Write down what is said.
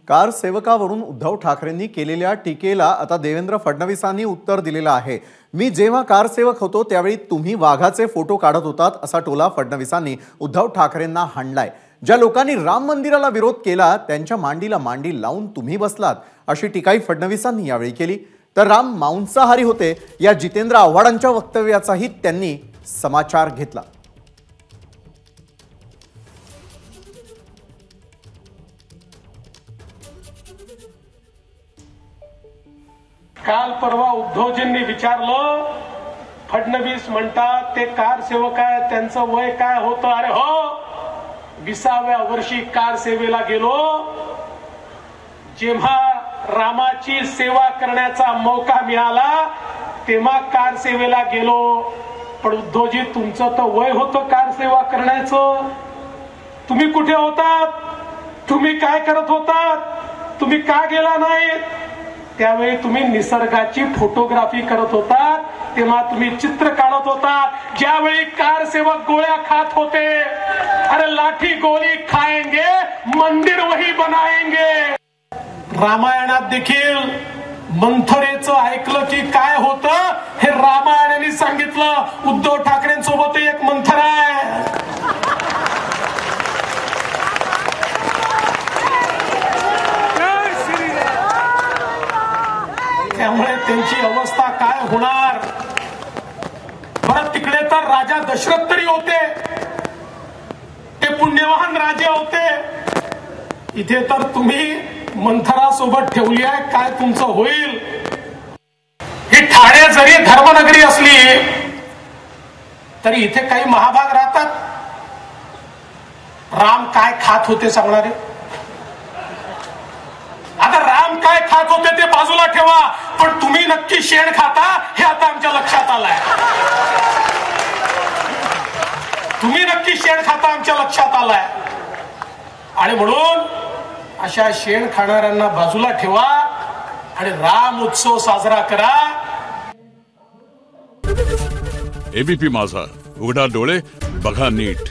Car सेवकावरून Uddhav ठाकरेंनी केलेल्या टीकेला आता देवेंद्र फडणवीसांनी उत्तर दिलेलं आहे। मी जेव्हा कार सेवक होतो त्यावेळी तुम्ही वाघाचे फोटो काढत होतात असा टोला फडणवीसांनी उद्धव ठाकरेंना हाणलाय। ज्या लोकांनी राम मंदिराला विरोध केला त्यांच्या मांडीला मांडी लावून तुम्ही बसलात अशी टीकाही फडणवीसांनी यावेळी केली। तर राम मांसाहारी होते या जितेंद्र आव्हाडांच्या वक्तव्याचाही त्यांनी समाचार घेतला। काल परवा उद्धवजींनी विचारलं, फडणवीस म्हणतात ते कार सेवक आहे, त्यांचं वय काय होतं? अरे हो, 20व्या वर्षी कार सेवेला गेलो। जेव्हा रामाची सेवा करण्याचा मौका मिळाला तेव्हा कार सेवेला गेलो। पण उद्धवजी तुमचं तर वय होतं कार सेवा करण्याचं, तुम्ही कुठे होतात? तुम्ही काय करत होतात? तुम्ही का गेला नाही? त्यावेळी तुम्ही निसर्गाची फोटोग्राफी करत होतात, तेव्हा तुम्ही चित्र काढत होतात। ज्यावेळी कार सेवक गोळ्या खात होते, अरे लाठी गोली खाएंगे मंदिर वही बनाएंगे। रामायणात देखील मंथरेचं ऐकलं की काय होतं हे रामायणाने सांगितलं। उद्धव ठाकरेंसोबत एक मंथर आहे। त्यामुळे त्यांची अवस्था काय होणार? परत तिकडे तर राजा दशरथ तरी होते, ते पुण्यवान राजे होते। इथे तर तुम्ही मंथरासोबत ठेवली आहे, काय तुमचं होईल? ही ठाणे जरी धर्मनगरी असली तरी इथे काही महाभाग राहतात। राम काय खात होते सांगणारे? आता राम काय खात होते ते बाजूला ठेवा, पण तुम्ही नक्की शेण खाता हे आता आमच्या लक्षात आलंय। तुम्ही नक्की शेण खाता आमच्या लक्षात आलंय। आणि म्हणून अशा शेण खाणाऱ्यांना बाजूला ठेवा आणि राम उत्सव साजरा करा। एबीपी माझा, उघडा डोळे बघा नीट।